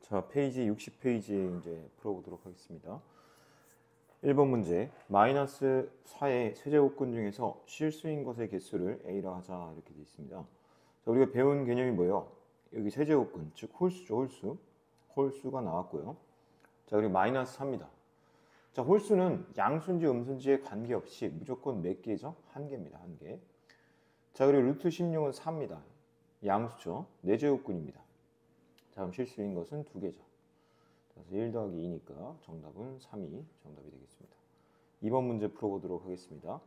자, 페이지 60페이지 이제 풀어보도록 하겠습니다. 1번 문제. 마이너스 4의 세제곱근 중에서 실수인 것의 개수를 A라 하자 이렇게 되어 있습니다. 자, 우리가 배운 개념이 뭐예요? 여기 세제곱근, 즉 홀수죠, 홀수. 홀수가 나왔고요. 자, 그리고 마이너스 4입니다. 자, 홀수는 양수인지 음수인지에 관계없이 무조건 몇 개죠? 한 개입니다, 한 개. 자, 그리고 루트 16은 4입니다. 양수죠. 4제곱근입니다. 자, 그럼 실수인 것은 2개죠. 그래서 1 더하기 2니까 정답은 3이 정답이 되겠습니다. 2번 문제 풀어보도록 하겠습니다.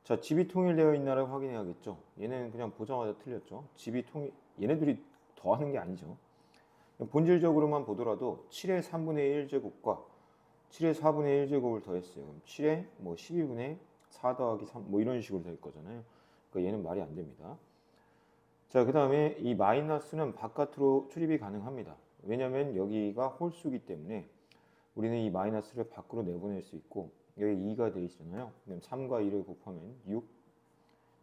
자, 집이 통일되어 있나를 확인해야겠죠. 얘는 그냥 보자마자 틀렸죠. 집이 얘네들이 더하는 게 아니죠. 본질적으로만 보더라도 7의 3분의 1제곱과 7의 4분의 1제곱을 더했어요. 그럼 7의 뭐 12분의 4 더하기 3 뭐 이런 식으로 될 거잖아요. 그러니까 얘는 말이 안 됩니다. 자, 그 다음에 이 마이너스는 바깥으로 출입이 가능합니다. 왜냐하면 여기가 홀수기 때문에 우리는 이 마이너스를 밖으로 내보낼 수 있고 여기 2가 되어 있잖아요. 그럼 3과 2를 곱하면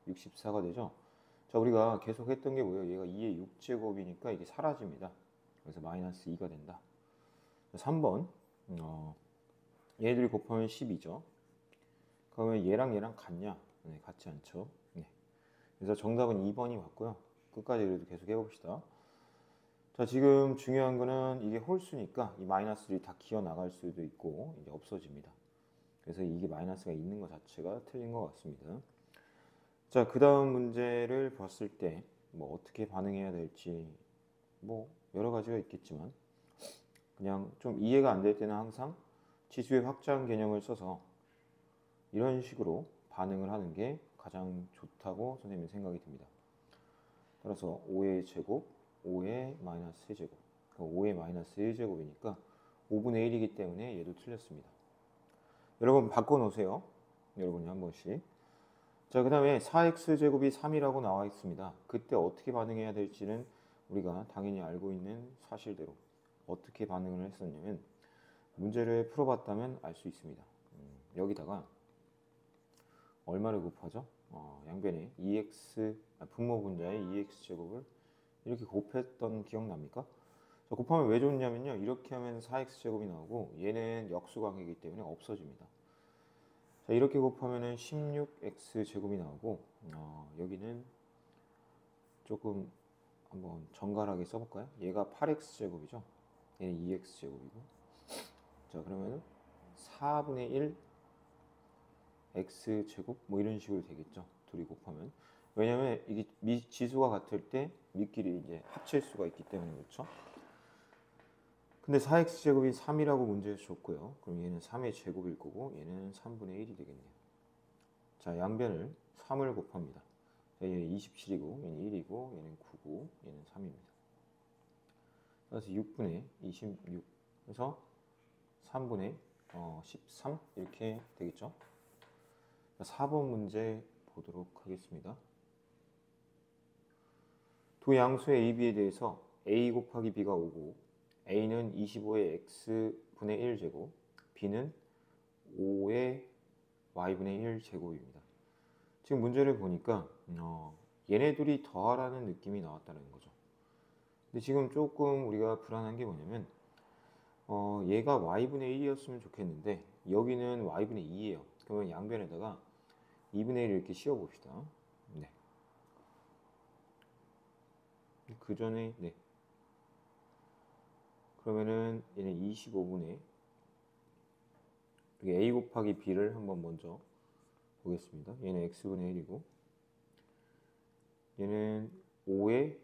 64가 되죠. 자, 우리가 계속 했던 게 뭐예요? 얘가 2의 6제곱이니까 이게 사라집니다. 그래서 마이너스 2가 된다. 3번 얘들이 곱하면 12죠. 그러면 얘랑 같냐? 네, 같지 않죠. 네. 그래서 정답은 2번이 맞고요. 끝까지 그래도 계속 해봅시다. 자, 지금 중요한 거는 이게 홀수니까 이 마이너스들이 다 기어 나갈 수도 있고 이제 없어집니다. 그래서 이게 마이너스가 있는 것 자체가 틀린 것 같습니다. 자, 그 다음 문제를 봤을 때 뭐 어떻게 반응해야 될지 뭐 여러 가지가 있겠지만 그냥 좀 이해가 안 될 때는 항상 지수의 확장 개념을 써서 이런 식으로 반응을 하는 게 가장 좋다고 선생님은 생각이 듭니다. 따라서 5의 제곱, 5의 마이너스 3제곱, 5의 마이너스 1제곱이니까 5분의 1이기 때문에 얘도 틀렸습니다. 여러분 바꿔놓으세요. 여러분이 한 번씩. 자, 그 다음에 4x제곱이 3이라고 나와 있습니다. 그때 어떻게 반응해야 될지는 우리가 당연히 알고 있는 사실대로 어떻게 반응을 했었냐면 문제를 풀어봤다면 알 수 있습니다. 여기다가 얼마를 곱하죠? 양변에 2x 분모 분자의 2x제곱을 이렇게 곱했던 기억납니까? 자, 곱하면 왜 좋냐면요. 이렇게 하면 4x제곱이 나오고 얘는 역수관계이기 때문에 없어집니다. 자, 이렇게 곱하면 16x제곱이 나오고 여기는 조금 한번 정갈하게 써볼까요? 얘가 8x제곱이죠. 얘는 2x제곱이고 자, 그러면 4분의 1 x제곱 뭐 이런 식으로 되겠죠. 둘이 곱하면. 왜냐면 이게 지수가 같을 때 밑끼리 이제 합칠 수가 있기 때문에 그렇죠. 근데 4x제곱이 3이라고 문제에서 줬고요. 그럼 얘는 3의 제곱일 거고 얘는 3분의 1이 되겠네요. 자, 양변을 3을 곱합니다. 자, 얘는 27이고 얘는 1이고 얘는 9고 얘는 3입니다. 그래서 6분의 26 그래서 3분의 13 이렇게 되겠죠. 4번 문제 보도록 하겠습니다. 두 양수의 a, b에 대해서 a 곱하기 b가 5고 a는 25의 x분의 1제곱 b는 5의 y분의 1제곱입니다. 지금 문제를 보니까 얘네들이 더하라는 느낌이 나왔다는 거죠. 근데 지금 조금 우리가 불안한 게 뭐냐면 얘가 y분의 1이었으면 좋겠는데 여기는 y분의 2예요. 그러면 양변에다가 2분의 1 이렇게 씌워 봅시다. 네. 그 전에 네. 그러면은 얘는 25분의 a 곱하기 b를 한번 먼저 보겠습니다. 얘는 x분의 1이고 얘는 5에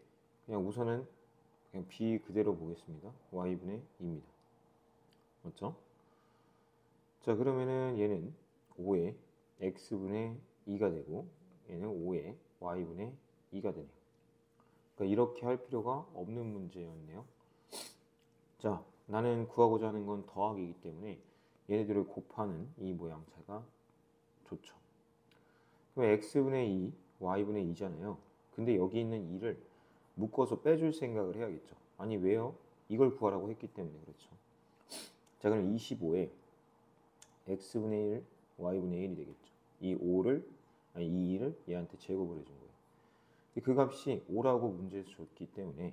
그냥 우선은 그냥 b 그대로 보겠습니다. y분의 2입니다. 맞죠? 자, 그러면은 얘는 5에 x분의 2가 되고 얘는 5에 y분의 2가 되네요. 그러니까 이렇게 할 필요가 없는 문제였네요. 자, 나는 구하고자 하는 건 더하기이기 때문에 얘네들을 곱하는 이 모양새가 좋죠. 그럼 x분의 2, y분의 2잖아요. 근데 여기 있는 2를 묶어서 빼줄 생각을 해야겠죠. 아니 왜요? 이걸 구하라고 했기 때문에 그렇죠. 자, 그럼 25에 x분의 1, y분의 1이 되겠죠. 이 2를 얘한테 제곱을 해준 거예요. 그 값이 5라고 문제에서 줬기 때문에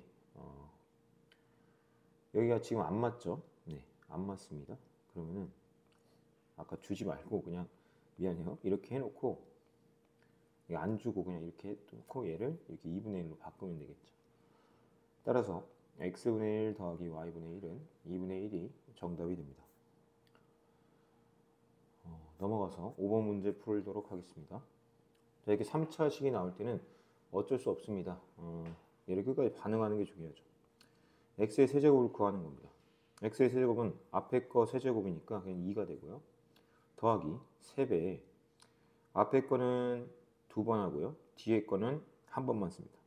여기가 지금 안 맞죠? 네, 안 맞습니다. 그러면은 아까 주지 말고 그냥 미안해요. 이렇게 해놓고 안 주고 그냥 이렇게 놓고 얘를 이렇게 2분의 1로 바꾸면 되겠죠. 따라서 x분의 1 더하기 y분의 1은 2분의 1이 정답이 됩니다. 넘어가서 5번 문제 풀도록 하겠습니다. 자, 이렇게 3차식이 나올 때는 어쩔 수 없습니다. 얘를 끝까지 반응하는 게 중요하죠. x의 세제곱을 구하는 겁니다. x의 세제곱은 앞에 거 세제곱이니까 그냥 2가 되고요. 더하기 3배에 앞에 거는 2번 하고요. 뒤에 거는 한 번만 씁니다.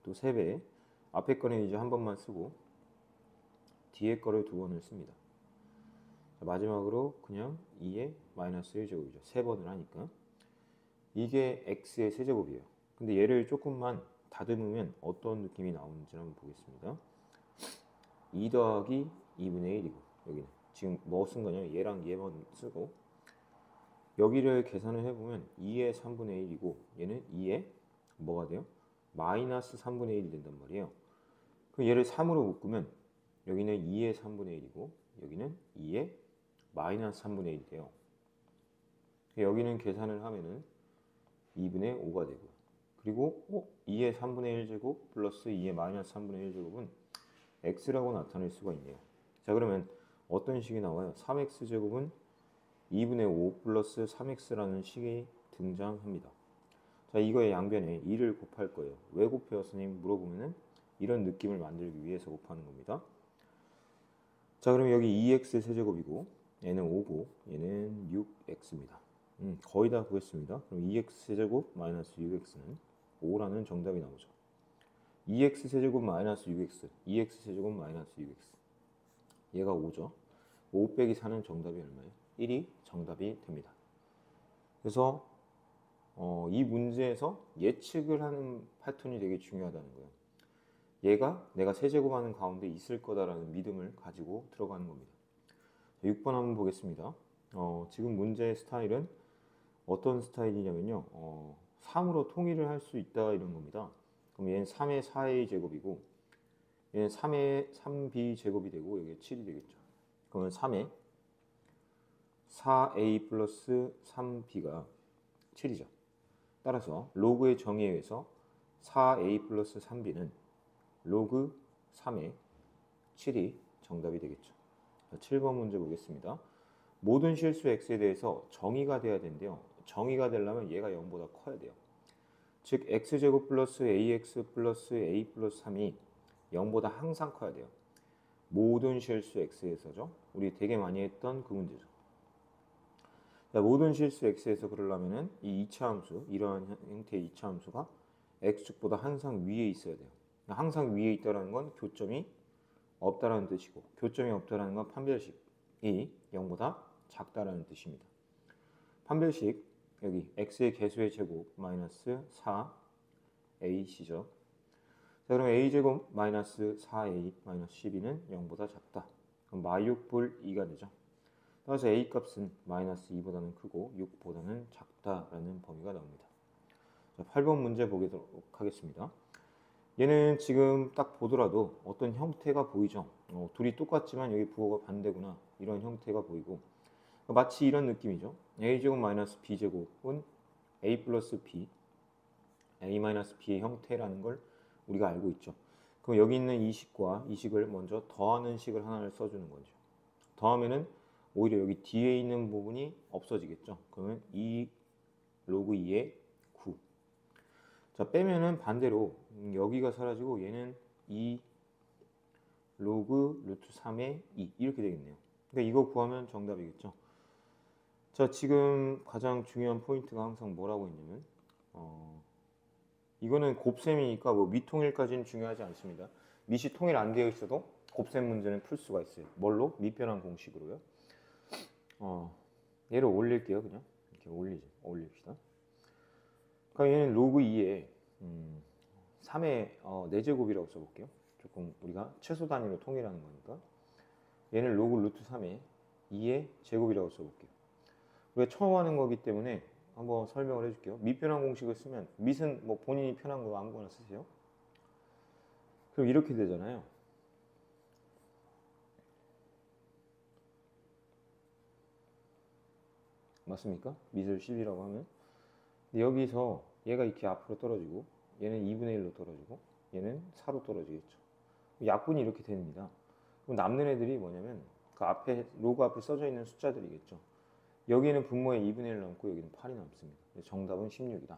또 3배에 앞에 거는 이제 한 번만 쓰고 뒤에 거를 2번을 씁니다. 자, 마지막으로 그냥 2의 마이너스 1제곱이죠. 3번을 하니까. 이게 x의 세제곱이에요. 근데 얘를 조금만 다듬으면 어떤 느낌이 나오는지 한번 보겠습니다. 2 더하기 2분의 1이고 여기는 지금 뭐 쓴 거냐면 얘랑 얘만 쓰고 여기를 계산을 해보면 2의 3분의 1이고 얘는 2의 뭐가 돼요? 마이너스 3분의 1이 된단 말이에요. 그럼 얘를 3으로 묶으면 여기는 2의 3분의 1이고 여기는 2의 마이너스 3분의 1이 돼요. 여기는 계산을 하면은 2분의 5가 되고요. 그리고 2의 3분의 1제곱 플러스 2의 마이너스 3분의 1제곱은 x라고 나타낼 수가 있네요. 자, 그러면 어떤 식이 나와요? 3x제곱은 2분의 5 플러스 3x라는 식이 등장합니다. 자, 이거의 양변에 2를 곱할 거예요. 왜 곱해요, 선생님? 물어보면은 이런 느낌을 만들기 위해서 곱하는 겁니다. 자, 그럼 여기 2x 세제곱이고 얘는 5고 얘는 6x입니다. 거의 다 구했습니다. 그럼 2x 세제곱 마이너스 6x는 5라는 정답이 나오죠. 2x 세제곱 마이너스 6x 2x 세제곱 마이너스 6x 얘가 5죠. 5 빼기 4는 정답이 얼마예요? 1이 정답이 됩니다. 그래서 이 문제에서 예측을 하는 패턴이 되게 중요하다는 거예요. 얘가 내가 세제곱하는 가운데 있을 거다라는 믿음을 가지고 들어가는 겁니다. 6번 한번 보겠습니다. 지금 문제의 스타일은 어떤 스타일이냐면요. 3으로 통일을 할 수 있다 이런 겁니다. 그럼 얘는 3의 4a 제곱이고 얘는 3의 3b 제곱이 되고 여기 7이 되겠죠. 그러면 3의 4a 플러스 3b가 7이죠. 따라서 로그의 정의에 의해서 4a 플러스 3b는 로그 3의 7이 정답이 되겠죠. 7번 문제 보겠습니다. 모든 실수 x에 대해서 정의가 돼야 되는데요. 정의가 되려면 얘가 0보다 커야 돼요. 즉 x제곱 플러스 ax 플러스 a 플러스 3이 0보다 항상 커야 돼요. 모든 실수 x에서죠. 우리 되게 많이 했던 그 문제죠. 자, 모든 실수 x에서 그러려면은 이 2차 함수, 이러한 형태의 2차 함수가 x축보다 항상 위에 있어야 돼요. 항상 위에 있다는 건 교점이 없다라는 뜻이고 교점이 없다라는 건 판별식이 0보다 작다라는 뜻입니다. 판별식 여기 x의 개수의 제곱 마이너스 4ac죠. 자, 그럼 a제곱 마이너스 4a 마이너스 12는 0보다 작다. 그럼 마육불 2가 되죠. 따라서 a 값은 마이너스 2보다는 크고 6보다는 작다라는 범위가 나옵니다. 자, 8번 문제 보도록 하겠습니다. 얘는 지금 딱 보더라도 어떤 형태가 보이죠. 둘이 똑같지만 여기 부호가 반대구나 이런 형태가 보이고 마치 이런 느낌이죠. a제곱 마이너스 b제곱은 a 플러스 b a 마이너스 b의 형태라는 걸 우리가 알고 있죠. 그럼 여기 있는 이 식과 이 식을 먼저 더하는 식을 하나를 써주는 거죠. 더하면은 오히려 여기 뒤에 있는 부분이 없어지겠죠. 그러면 2 로그 2의 9. 자, 빼면은 반대로 여기가 사라지고 얘는 2 로그 루트 3의 2 이렇게 되겠네요. 그러니까 이거 구하면 정답이겠죠. 자, 지금 가장 중요한 포인트가 항상 뭐라고 했냐면 이거는 곱셈이니까 뭐 미통일까지는 중요하지 않습니다. 미시 통일 안 되어 있어도 곱셈 문제는 풀 수가 있어요. 뭘로? 미변환 공식으로요. 얘를 올릴게요. 그냥 이렇게 올립시다. 그러니까 얘는 로그 2에 3의 4제곱이라고 써볼게요. 조금 우리가 최소 단위로 통일하는 거니까 얘는 로그 루트 3의 2의 제곱이라고 써볼게요. 우리가 처음 하는 거기 때문에 한번 설명을 해줄게요. 미변환 공식을 쓰면 밑은 뭐 본인이 편한 거 아무거나 쓰세요. 그럼 이렇게 되잖아요. 맞습니까? 미술 10이라고 하면. 근데 여기서 얘가 이렇게 앞으로 떨어지고 얘는 2분의 1로 떨어지고 얘는 4로 떨어지겠죠. 약분이 이렇게 됩니다. 그럼 남는 애들이 뭐냐면 그 앞에 로그 앞에 써져 있는 숫자들이겠죠. 여기는 분모에 2분의 1 남고 여기는 8이 남습니다. 정답은 16이다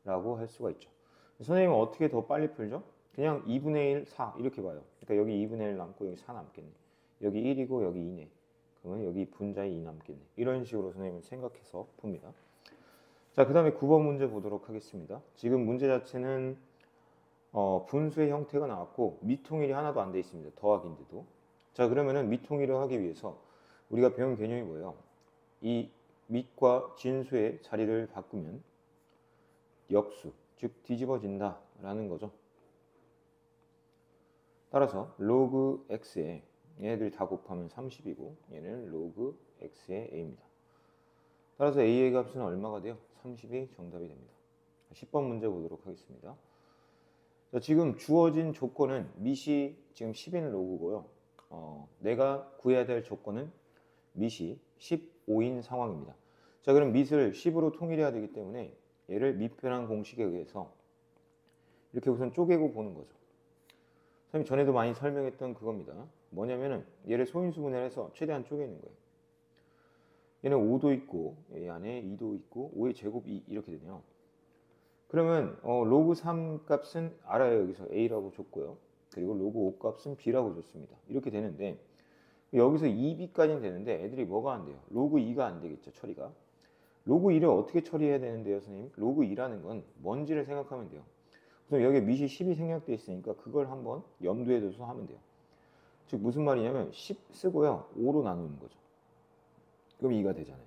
라고 할 수가 있죠. 선생님은 어떻게 더 빨리 풀죠? 그냥 2분의 1, 4 이렇게 봐요. 그러니까 여기 2분의 1 남고 여기 4 남겠네. 여기 1이고 여기 2네. 그러면 여기 분자에 2 남겠네. 이런 식으로 선생님은 생각해서 풉니다. 자, 그 다음에 9번 문제 보도록 하겠습니다. 지금 문제 자체는 분수의 형태가 나왔고 미통일이 하나도 안 돼 있습니다. 더하기인데도. 자, 그러면은 미통일을 하기 위해서 우리가 배운 개념이 뭐예요? 이 밑과 진수의 자리를 바꾸면 역수, 즉 뒤집어진다 라는 거죠. 따라서 로그 x에 얘네들이 다 곱하면 30이고 얘는 로그 x의 a입니다. 따라서 a의 값은 얼마가 돼요? 30이 정답이 됩니다. 10번 문제 보도록 하겠습니다. 자, 지금 주어진 조건은 밑이 지금 10인 로그고요. 내가 구해야 될 조건은 밑이 15인 상황입니다. 자, 그럼 밑을 10으로 통일해야 되기 때문에 얘를 밑변환 공식에 의해서 이렇게 우선 쪼개고 보는 거죠. 선생님이 전에도 많이 설명했던 그겁니다. 뭐냐면은 얘를 소인수분해를 해서 최대한 쪼개는 거예요. 얘는 5도 있고 이 안에 2도 있고 5의 제곱 2 이렇게 되네요. 그러면 로그 3 값은 알아요. 여기서 a라고 줬고요. 그리고 로그 5 값은 b라고 줬습니다. 이렇게 되는데 여기서 2b까지는 되는데 애들이 뭐가 안 돼요? 로그 2가 안 되겠죠, 처리가. 로그 2를 어떻게 처리해야 되는데요, 선생님? 로그 2라는 건 뭔지를 생각하면 돼요. 그래서 여기에 밑이 10이 생략되어 있으니까 그걸 한번 염두에 둬서 하면 돼요. 즉 무슨 말이냐면 10 쓰고요. 5로 나누는 거죠. 그럼 2가 되잖아요.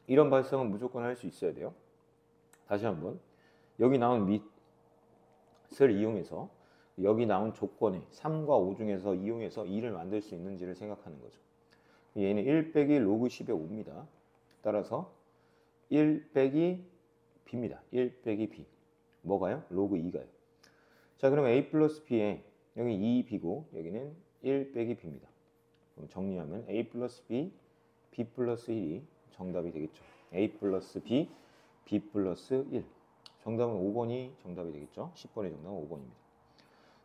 이런 발상은 무조건 할 수 있어야 돼요. 다시 한번 여기 나온 밑을 이용해서 여기 나온 조건에 3과 5 중에서 이용해서 2를 만들 수 있는지를 생각하는 거죠. 얘는 1 빼기 로그 10의 5입니다. 따라서 1 빼기 b입니다. 1 빼기 b. 뭐가요? 로그 2가요. 자, 그럼 a 플러스 b에 여기 2b고 여기는 1 빼기 b입니다. 그럼 정리하면 a 플러스 b, b 플러스 1이 정답이 되겠죠. a 플러스 b, b 플러스 1. 정답은 5번이 정답이 되겠죠. 10번의 정답은 5번입니다.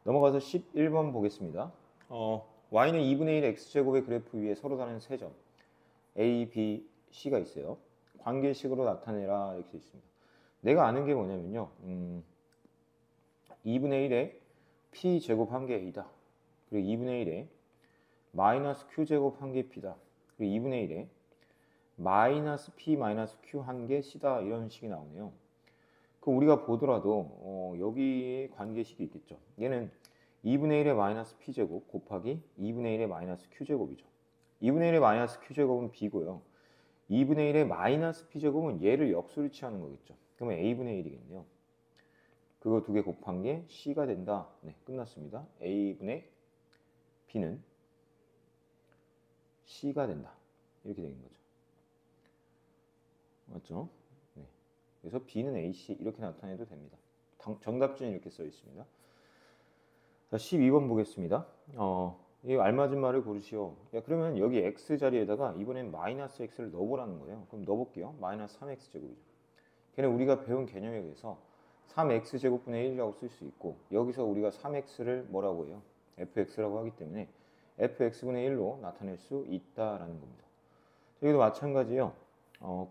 넘어가서 11번 보겠습니다. y는 2분의 1 x제곱의 그래프 위에 서로 다른 세 점 a, b, c가 있어요. 관계식으로 나타내라 이렇게 되어 있습니다. 내가 아는 게 뭐냐면요. 2분의 1에 p제곱 한 개 a다. 그리고 2분의 1에 마이너스 q제곱 한 개 b다. 그리고 2분의 1에 마이너스 p 마이너스 q 한 개 c다. 이런 식이 나오네요. 그럼 우리가 보더라도 여기에 관계식이 있겠죠. 얘는 2분의 1의 마이너스 p제곱 곱하기 2분의 1의 마이너스 q제곱이죠. 2분의 1의 마이너스 q제곱은 b고요. 2분의 1의 마이너스 p제곱은 얘를 역수로 취하는 거겠죠. 그러면 a분의 1이겠네요. 그거 두 개 곱한 게 c가 된다. 네, 끝났습니다. a분의 b는 c가 된다. 이렇게 되는 거죠. 맞죠? 네. 그래서 b는 ac 이렇게 나타내도 됩니다. 정답지는 이렇게 써 있습니다. 자, 12번 보겠습니다. 이 알맞은 말을 고르시오. 야, 그러면 여기 x 자리에다가 이번엔 마이너스 x를 넣어보라는 거예요. 그럼 넣어볼게요. 마이너스 3x 제곱이죠. 걔는 우리가 배운 개념에 의해서 3x 제곱분의 1이라고 쓸 수 있고 여기서 우리가 3x를 뭐라고 해요? fx라고 하기 때문에 fx분의 1로 나타낼 수 있다라는 겁니다. 여기도 마찬가지예요.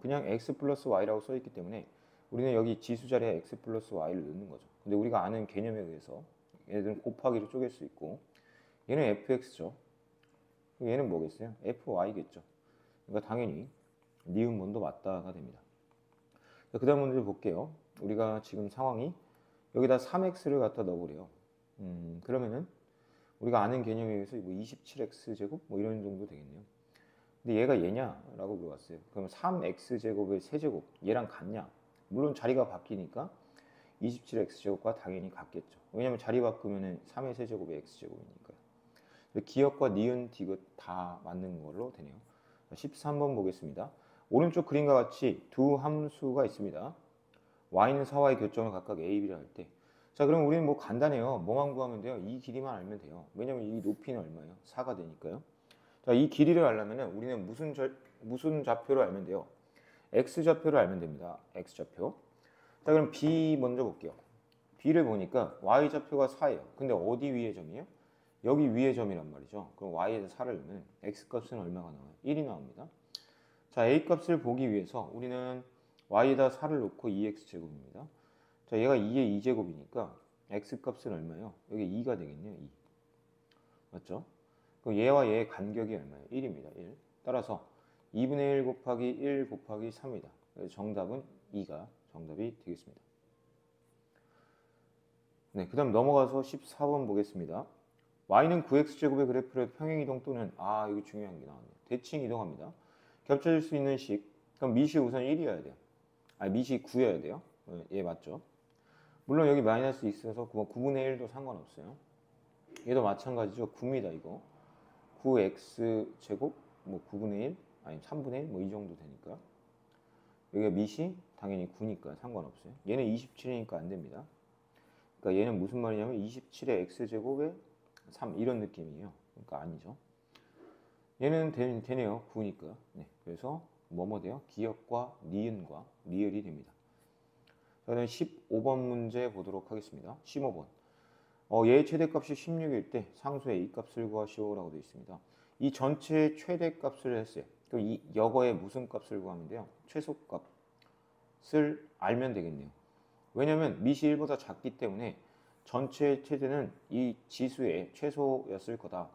그냥 x 플러스 y라고 써있기 때문에 우리는 여기 지수 자리에 x 플러스 y를 넣는 거죠. 근데 우리가 아는 개념에 의해서 얘들은 곱하기로 쪼갤 수 있고 얘는 fx죠. 얘는 뭐겠어요? fy겠죠. 그러니까 당연히 니은번도 맞다가 됩니다. 그 다음 문제를 볼게요. 우리가 지금 상황이 여기다 3x를 갖다 넣어보래요. 그러면은 우리가 아는 개념에 의해서 뭐 27x 제곱 뭐 이런 정도 되겠네요. 근데 얘가 얘냐라고 물어봤어요. 그럼 3x 제곱의 세제곱 얘랑 같냐? 물론 자리가 바뀌니까 27x 제곱과 당연히 같겠죠. 왜냐면 자리 바꾸면은 3의 세제곱이 x 제곱이니까요. 기역과 니은, 디귿 다 맞는 걸로 되네요. 13번 보겠습니다. 오른쪽 그림과 같이 두 함수가 있습니다. y는 4와의 교점을 각각 a, b라 할 때, 자, 그럼 우리는 뭐 간단해요. 뭐만 구하면 돼요? 이 길이만 알면 돼요. 왜냐면 이 높이는 얼마예요? 4가 되니까요. 자, 이 길이를 알려면 우리는 무슨 좌표를 알면 돼요? x좌표를 알면 됩니다. x좌표. 자, 그럼 b 먼저 볼게요. b를 보니까 y좌표가 4예요. 근데 어디 위의 점이에요? 여기 위의 점이란 말이죠. 그럼 y에서 4를 넣으면 x값은 얼마가 나와요? 1이 나옵니다. 자, a값을 보기 위해서 우리는 y에다 4를 놓고 2x제곱입니다. 자, 얘가 2의 2제곱이니까 x값은 얼마예요? 여기 2가 되겠네요. 2. 맞죠? 그럼 얘와 얘의 간격이 얼마예요? 1입니다. 1. 따라서 2분의 1 곱하기 1 곱하기 3이다. 그래서 정답은 2가 정답이 되겠습니다. 네, 그 다음 넘어가서 14번 보겠습니다. y는 9x제곱의 그래프를 평행이동 또는 여기 중요한 게 나왔네요. 대칭 이동합니다. 겹쳐질 수 있는 식. 그럼 미시 우선 1이어야 돼요. 미시 9여야 돼요. 예, 맞죠? 물론 여기 마이너스 있어서 9분의 1도 상관없어요. 얘도 마찬가지죠. 9입니다, 이거. 9x제곱, 9분의 1, 아니 3분의 1, 이 정도 되니까. 여기가 미시 당연히 9니까 상관없어요. 얘는 27이니까 안 됩니다. 그러니까 얘는 무슨 말이냐면 27의 x제곱에 3 이런 느낌이에요. 그러니까 아니죠. 얘는 되네요. 9니까. 네. 그래서 뭐뭐 돼요? 기역과 니은과 리을이 됩니다. 저는 15번 문제 보도록 하겠습니다. 15번. 얘의 최대값이 16일 때 상수의 이 값을 구하시오라고 되어 있습니다. 이 전체의 최대값을 했어요. 그럼 이 여거의 무슨 값을 구하면 돼요? 최소값을 알면 되겠네요. 왜냐면 미시 1보다 작기 때문에 전체의 최대는 이 지수의 최소였을 거다.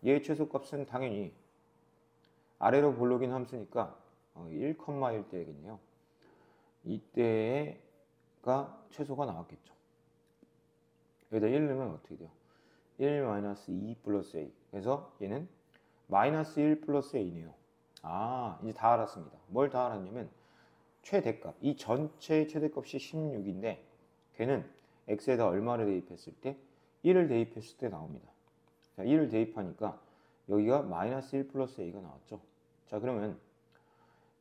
얘의 최소값은 당연히 아래로 볼록인 함수니까 1,1 되겠네요. 이때가 최소가 나왔겠죠. 여기다 1 넣으면 어떻게 돼요? 1-2 플러스 a. 그래서 얘는 마이너스 1 플러스 a네요. 이제 다 알았습니다. 뭘 다 알았냐면 최대값. 이 전체의 최대값이 16인데 걔는 x에다 얼마를 대입했을 때? 1을 대입했을 때 나옵니다. 자, 1을 대입하니까 여기가 마이너스 1 플러스 a가 나왔죠. 자, 그러면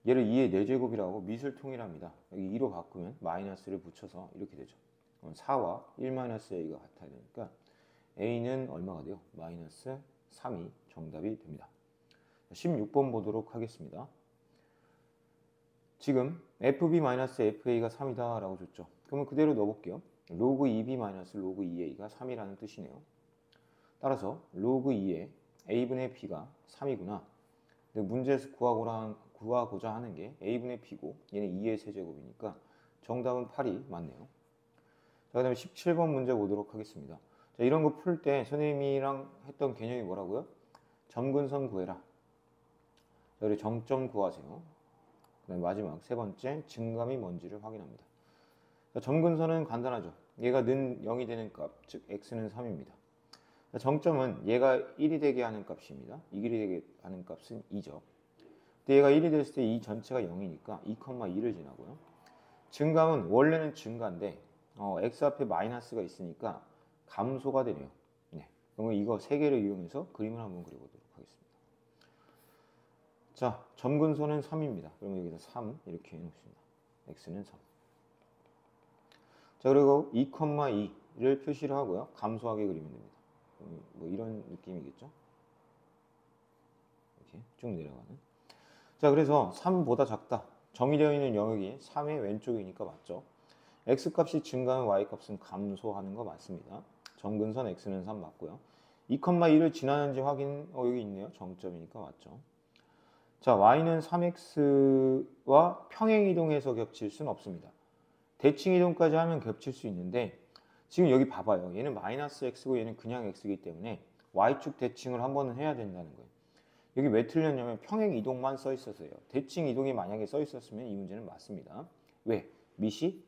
얘를 2의 4제곱이라고 미술통일합니다. 여기 2로 바꾸면 마이너스를 붙여서 이렇게 되죠. 그럼 4와 1 마이너스 a가 같아야 되니까 a는 얼마가 돼요? 마이너스 3이 정답이 됩니다. 16번 보도록 하겠습니다. 지금 fb-fa가 3이다 라고 줬죠. 그러면 그대로 넣어볼게요. 로그 2b 로그 2a가 3이라는 뜻이네요. 따라서 로그 2의 a분의 b가 3이구나. 근데 문제에서 구하고자 하는 게 a분의 b고 얘는 2의 세제곱이니까 정답은 8이 맞네요. 자, 그 다음에 17번 문제 보도록 하겠습니다. 자, 이런 거 풀 때 선생님이랑 했던 개념이 뭐라고요? 점근선 구해라. 자, 그리고 정점 구하세요. 그 다음에 마지막 세 번째 증감이 뭔지를 확인합니다. 자, 점근선은 간단하죠. 얘가 는 0이 되는 값, 즉 x는 3입니다. 자, 정점은 얘가 1이 되게 하는 값입니다. 2이 되게 하는 값은 2죠. 근데 얘가 1이 됐을 때 이 전체가 0이니까 2,2를 지나고요. 증감은 원래는 증가인데 x 앞에 마이너스가 있으니까 감소가 되네요. 네. 그러면 이거 세 개를 이용해서 그림을 한번 그려보도록 하겠습니다. 자, 점근선은 3입니다. 그러면 여기다 3 이렇게 해놓습니다. x는 3. 자, 그리고 2,2를 표시를 하고요. 감소하게 그리면 됩니다. 뭐 이런 느낌이겠죠? 이렇게 쭉 내려가는. 자, 그래서 3보다 작다. 정의되어 있는 영역이 3의 왼쪽이니까 맞죠? x값이 증가하면 y값은 감소하는 거 맞습니다. 점근선 x는 3 맞고요. 2,2를 지나는지 확인, 여기 있네요. 정점이니까 맞죠? 자, y는 3x와 평행이동해서 겹칠 수는 없습니다. 대칭이동까지 하면 겹칠 수 있는데 지금 여기 봐봐요. 얘는 마이너스 x고 얘는 그냥 x이기 때문에 y축 대칭을 한 번은 해야 된다는 거예요. 여기 왜 틀렸냐면 평행이동만 써 있어서요. 대칭이동이 만약에 써 있었으면 이 문제는 맞습니다. 왜? 밑이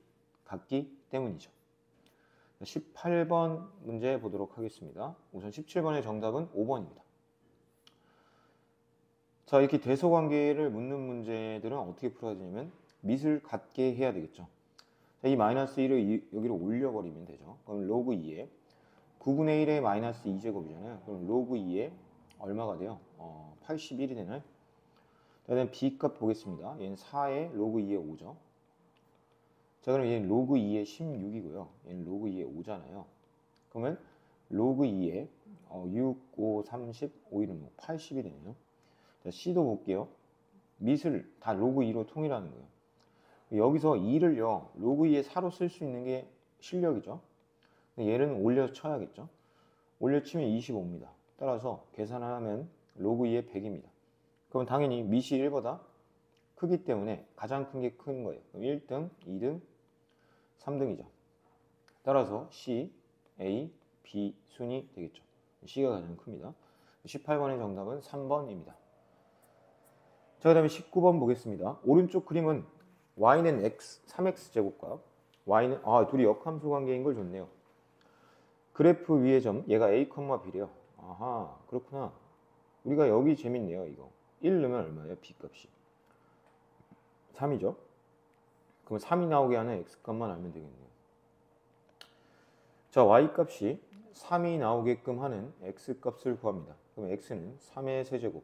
같기 때문이죠. 18번 문제 보도록 하겠습니다. 우선 17번의 정답은 5번입니다. 자, 이렇게 대소관계를 묻는 문제들은 어떻게 풀어야 되냐면 밑을 같게 해야 되겠죠. 자, 이 마이너스 1을 여기로 올려버리면 되죠. 그럼 로그 2에 9분의 1의 마이너스 2제곱이잖아요. 그럼 로그 2에 얼마가 돼요? 81이 되나요? 자, 그다음 b값 보겠습니다. 얘는 4에 로그 2에 5죠. 자, 그럼 얘는 로그 2에 16이고요. 얘는 로그 2에 5잖아요. 그러면 로그 2에 6, 5, 30, 5, 1은 80이 되네요. 자, C도 볼게요. 밑을 다 로그 2로 통일하는 거예요. 여기서 2를요 로그 2의 4로 쓸 수 있는 게 실력이죠. 얘는 올려서 쳐야겠죠. 올려치면 25입니다. 따라서 계산을 하면 로그 2의 100입니다. 그럼 당연히 밑이 1보다 크기 때문에 가장 큰 게 큰 거예요. 그럼 1등, 2등, 3등이죠. 따라서 C, A, B 순이 되겠죠. C가 가장 큽니다. 18번의 정답은 3번입니다. 자, 그 다음에 19번 보겠습니다. 오른쪽 그림은 y는 x, 3x제곱과 y는 둘이 역함수 관계인 걸 줬네요. 그래프 위의 점 얘가 a, b래요. 아하, 그렇구나. 우리가 여기 재밌네요. 이거 1 넣으면 얼마예요? b 값이 3이죠. 그럼 3이 나오게 하는 x 값만 알면 되겠네요. 자, y 값이 3이 나오게끔 하는 x 값을 구합니다. 그럼 x는 3의 세제곱,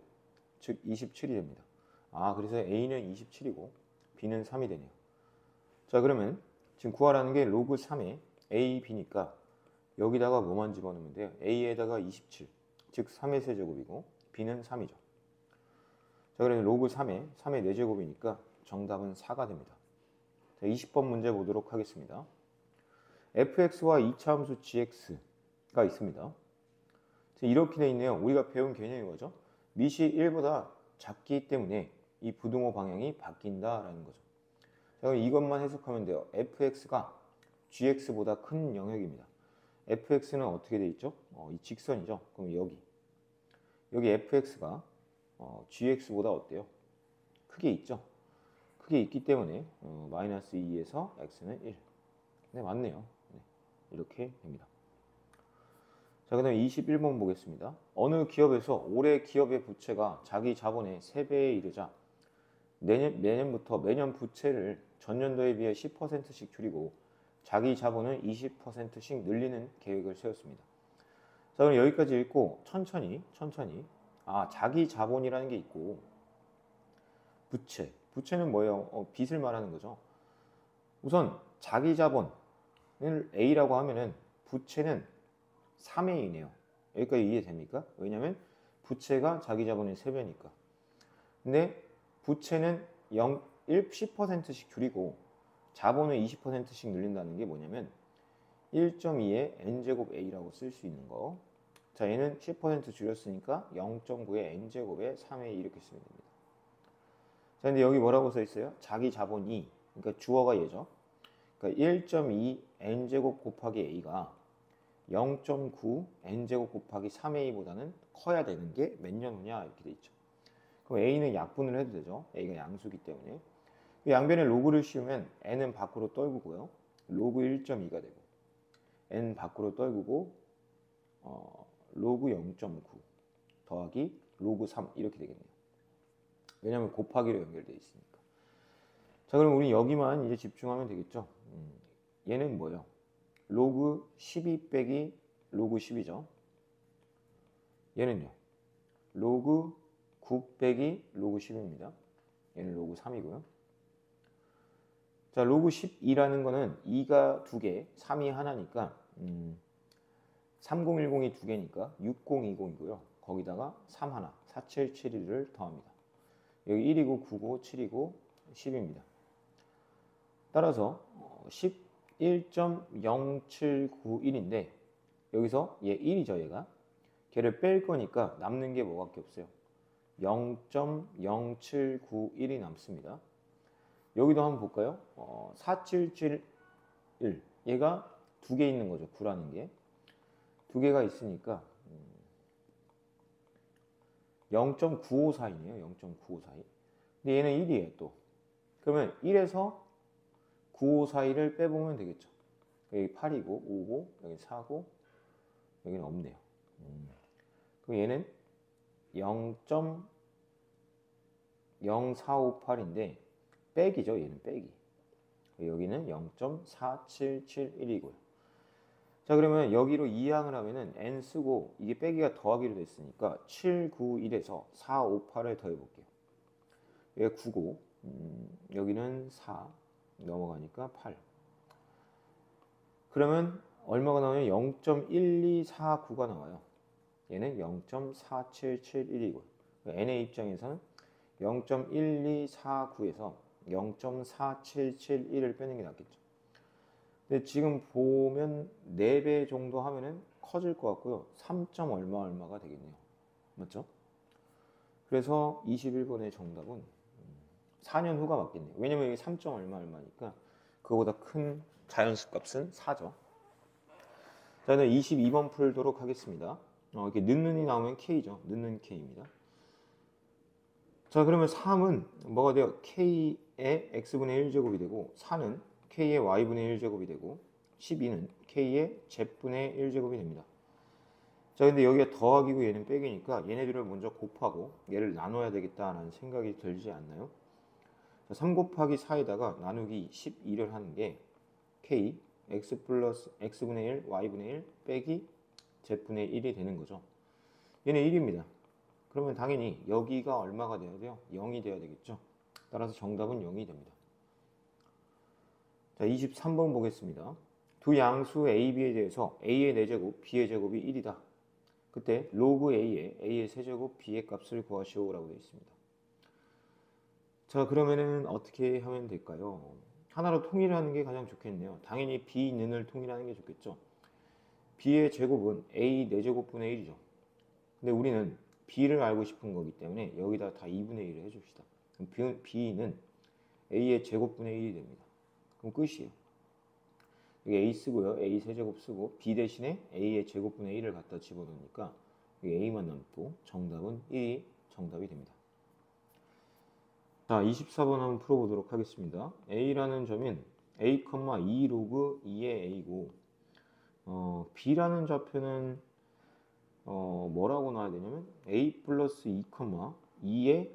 즉 27이 됩니다. 그래서 a는 27이고 b는 3이 되네요. 자, 그러면 지금 구하라는 게 로그 3의 a, b니까 여기다가 뭐만 집어넣으면 돼요? a에다가 27, 즉 3의 세제곱이고 b는 3이죠. 자, 그래서 로그 3의 4제곱이니까 정답은 4가 됩니다. 자, 20번 문제 보도록 하겠습니다. fx와 2차 함수 gx가 있습니다. 이렇게 돼 있네요. 우리가 배운 개념이 뭐죠? 밑이 1보다 작기 때문에 이 부등호 방향이 바뀐다라는 거죠. 자, 그럼 이것만 해석하면 돼요. fx가 gx보다 큰 영역입니다. fx는 어떻게 돼 있죠? 이 직선이죠. 그럼 여기 fx가 gx보다 어때요? 크게 있죠. 크게 있기 때문에 마이너스 2에서 x는 1. 네, 맞네요. 네, 이렇게 됩니다. 자, 그 다음에 21번 보겠습니다. 어느 기업에서 올해 기업의 부채가 자기 자본의 3배에 이르자 내년부터 매년 부채를 전년도에 비해 10%씩 줄이고 자기 자본을 20%씩 늘리는 계획을 세웠습니다. 자, 그럼 여기까지 읽고 천천히 자기 자본이라는 게 있고 부채는 뭐예요? 빚을 말하는 거죠. 우선 자기 자본을 A라고 하면은 부채는 3의 2네요. 여기까지 이해됩니까? 왜냐하면 부채가 자기 자본의 3배니까. 근데 부채는 10%씩 줄이고 자본을 20%씩 늘린다는 게 뭐냐면 1.2의 n제곱 a라고 쓸 수 있는 거. 자, 얘는 10% 줄였으니까 0.9의 n제곱의 3의 2 이렇게 쓰면 됩니다. 자, 근데 여기 뭐라고 써 있어요? 자기 자본 2. 그러니까 주어가 얘죠. 그러니까 1.2 n제곱 곱하기 a가 0.9 n제곱 곱하기 3의 2보다는 커야 되는 게 몇 년 후냐 이렇게 돼 있죠. 그럼 a는 약분을 해도 되죠. a가 양수기 때문에. 양변에 로그를 씌우면 n은 밖으로 떨구고요. 로그 1.2가 되고 n 밖으로 떨구고 로그 0.9 더하기 로그 3 이렇게 되겠네요. 왜냐하면 곱하기로 연결되어 있으니까. 자, 그럼 우리 여기만 이제 집중하면 되겠죠. 얘는 뭐예요? 로그 12 빼기 로그 10이죠. 얘는요. 로그 9 빼기 로그 10입니다. 얘는 로그 3이고요. 자, 로그 12라는 거는 2가 2개, 3이 하나니까 3010이 2개니까 6020이고요. 거기다가 3 하나, 4771을 더합니다. 여기 1이고 9고 7이고 10입니다. 따라서 11.0791인데 여기서 얘 1이죠. 얘가 걔를 뺄 거니까 남는 게 뭐밖에 없어요. 0.0791이 남습니다. 여기도 한번 볼까요? 4771 얘가 2개 있는 거죠. 9라는 게 2개가 있으니까 0.954이네요. 0.954이. 근데 얘는 1이에요. 또 그러면 1에서 9542를 빼보면 되겠죠. 여기 8이고 5고 여기 4고 여기는 없네요. 그럼 얘는 0.0458인데 빼기죠. 얘는 빼기. 여기는 0.4771이고요. 자, 그러면 여기로 이항을 하면은 n 쓰고 이게 빼기가 더하기로 됐으니까 791에서 458을 더해볼게요. 여기 9고 여기는 4 넘어가니까 8. 그러면 얼마가 나오냐면 0.1249가 나와요. 얘는 0.4771이고요. n의 입장에서는 0.1249에서 0.4771을 빼는 게 낫겠죠. 근데 지금 보면 4배 정도 하면은 커질 것 같고요. 3. 얼마가 되겠네요. 맞죠? 그래서 21번의 정답은 4년 후가 맞겠네요. 왜냐면 이게 3. 얼마니까 그거보다 큰 자연수 값은 4죠. 자, 저는 22번 풀도록 하겠습니다. 이렇게 는이 나오면 K죠. 는는 K입니다. 자, 그러면 3은 뭐가 돼요? K의 X분의 1제곱이 되고 4는 K의 Y분의 1제곱이 되고 12는 K의 Z분의 1제곱이 됩니다. 자, 근데 여기가 더하기고 얘는 빼기니까 얘네들을 먼저 곱하고 얘를 나눠야 되겠다라는 생각이 들지 않나요? 자, 3 곱하기 4에다가 나누기 12를 하는 게 K X 플러스 X분의 1, Y분의 1 빼기 Z분의 1이 되는 거죠. 얘는 1입니다. 그러면 당연히 여기가 얼마가 돼야 돼요? 0이 돼야 되겠죠. 따라서 정답은 0이 됩니다. 자, 23번 보겠습니다. 두 양수 A, B에 대해서 A의 4제곱, B의 제곱이 1이다. 그때 로그 A의 세제곱 B의 값을 구하시오라고 되어 있습니다. 자, 그러면은 어떻게 하면 될까요? 하나로 통일하는 게 가장 좋겠네요. 당연히 B는을 통일하는 게 좋겠죠. B의 제곱은 A 4제곱분의 1이죠. 근데 우리는 B를 알고 싶은 거기 때문에 여기다 다 2분의 1을 해줍시다. 그럼 B는 A의 제곱분의 1이 됩니다. 그럼 끝이에요. 여기 A 쓰고요. A 세제곱 쓰고 B 대신에 A의 제곱분의 1을 갖다 집어넣으니까 여기 A만 남고 정답은 1이 정답이 됩니다. 자, 24번 한번 풀어보도록 하겠습니다. A라는 점인 A, 2 로그 2의 A고 B라는 좌표는 뭐라고 나와야 되냐면 A 플러스 2, 2에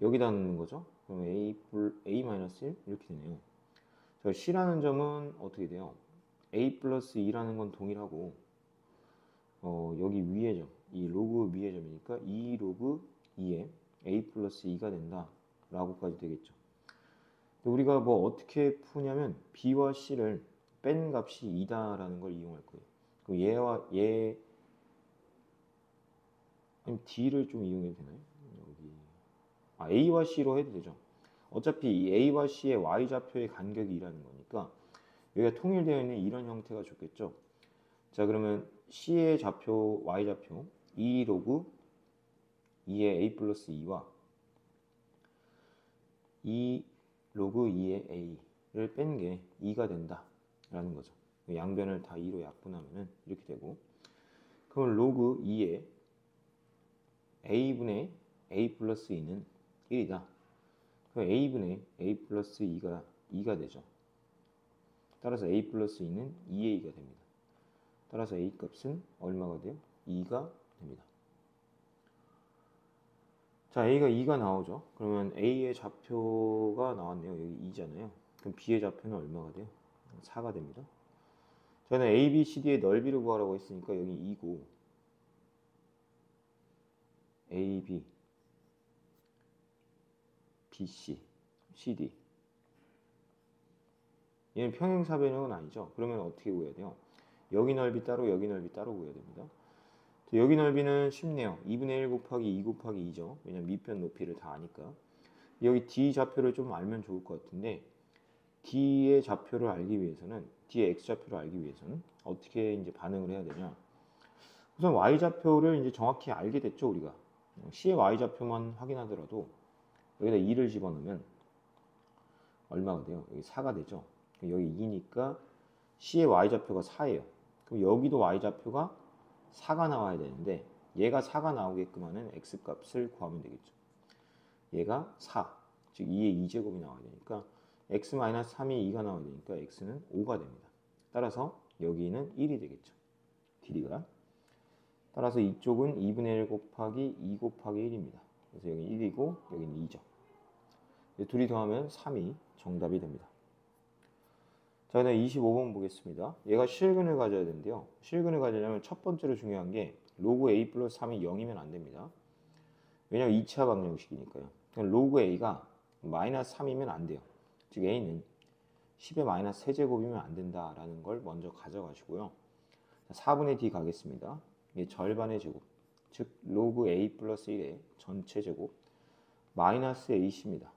여기다 넣는 거죠. 그럼 A 마이너스 1 이렇게 되네요. 자, C라는 점은 어떻게 돼요? A 플러스 2라는 건 동일하고 여기 위의 점, 이 로그 위의 점이니까 2 로그 2에 A 플러스 2가 된다 라고까지 되겠죠. 우리가 뭐 어떻게 푸냐면 B와 C를 뺀 값이 2다라는 걸 이용할 거예요. 그럼 얘와 얘 D를 좀 이용해도 되나요? 여기 A와 C로 해도 되죠. 어차피 이 A와 C의 Y좌표의 간격이 2라는 거니까 여기가 통일되어 있는 이런 형태가 좋겠죠. 자, 그러면 C의 좌표, Y좌표 2 로그 2의 A 플러스 2와 2 로그 2의 A를 뺀 게 2가 된다 라는 거죠. 양변을 다 2로 약분하면 이렇게 되고, 그럼 로그 2의 A분의 A 플러스 2는 1이다. 그럼 A분의 A 플러스 2가 되죠. 따라서 A 플러스 2는 2A가 됩니다. 따라서 A 값은 얼마가 돼요? 2가 됩니다. 자, A가 2가 나오죠. 그러면 A의 좌표가 나왔네요. 여기 2잖아요. 그럼 B의 좌표는 얼마가 돼요? 4가 됩니다. 저는 A, B, C, D의 넓이를 구하라고 했으니까 여기 2고 A, B, B, C, C, D 얘는 평행사변형은 아니죠. 그러면 어떻게 구해야 돼요? 여기 넓이 따로 여기 넓이 따로 구해야 됩니다. 여기 넓이는 쉽네요. 2분의 1 곱하기 2 곱하기 2죠. 왜냐면 밑변 높이를 다 아니까. 여기 D 좌표를 좀 알면 좋을 것 같은데 D의 좌표를 알기 위해서는 D의 X좌표를 알기 위해서는 어떻게 이제 반응을 해야 되냐? 우선 Y좌표를 이제 정확히 알게 됐죠, 우리가. C의 Y좌표만 확인하더라도 여기다 2를 집어넣으면 얼마가 돼요? 여기 4가 되죠. 여기 2니까 C의 Y좌표가 4예요. 그럼 여기도 Y좌표가 4가 나와야 되는데 얘가 4가 나오게끔 하는 X값을 구하면 되겠죠. 얘가 4, 즉 2의 2제곱이 나와야 되니까 X-3이 2가 나와야 되니까 X는 5가 됩니다. 따라서 여기는 1이 되겠죠. 길이가. 따라서 이쪽은 2분의 1 곱하기 2 곱하기 1입니다. 그래서 여기 1이고 여기는 2죠. 둘이 더하면 3이 정답이 됩니다. 자, 그다음 25번 보겠습니다. 얘가 실근을 가져야 되는데요. 실근을 가지려면 첫 번째로 중요한 게 로그 A 플러스 3이 0이면 안 됩니다. 왜냐면 2차 방정식이니까요. 로그 A가 마이너스 3이면 안 돼요. 즉 A는 10의 마이너스 세제곱이면 안 된다라는 걸 먼저 가져가시고요. 4분의 D 가겠습니다. 이게 절반의 제곱, 즉 로그 A 플러스 1의 전체 제곱 마이너스 AC입니다.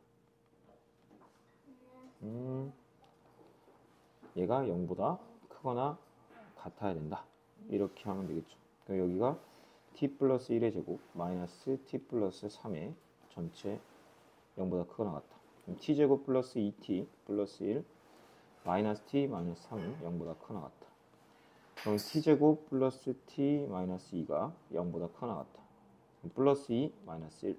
얘가 0보다 크거나 같아야 된다. 이렇게 하면 되겠죠. 그러니까 여기가 t 플러스 1의 제곱 마이너스 t 플러스 3의 전체 0보다 크거나 같다. 그럼 t제곱 플러스 2t 플러스 1 마이너스 t 마이너스 3은 0보다 크거나 같다. 그럼 t제곱 플러스 t 마이너스 2가 0보다 크거나 같다. 플러스 2 마이너스 1.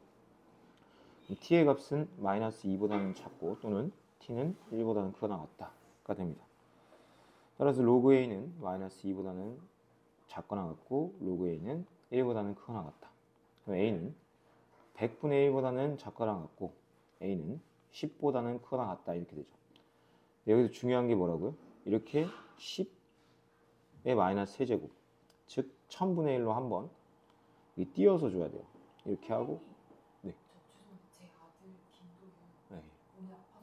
t의 값은 마이너스 2보다는 작고 또는 t는 1보다는 크거나 같다가 됩니다. 따라서 로그 a는 마이너스 2보다는 작거나 같고 로그 a는 1보다는 크거나 같다. 그럼 a는 100분의 1보다는 작거나 같고 a는 10보다는 크거나 같다. 이렇게 되죠. 여기서 중요한 게 뭐라고요? 이렇게 10의 마이너스 세제곱, 즉 1000분의 1로 한번 띄어서 줘야 돼요. 이렇게 하고 네. 제 아들 김도윤 네. 오늘 아파서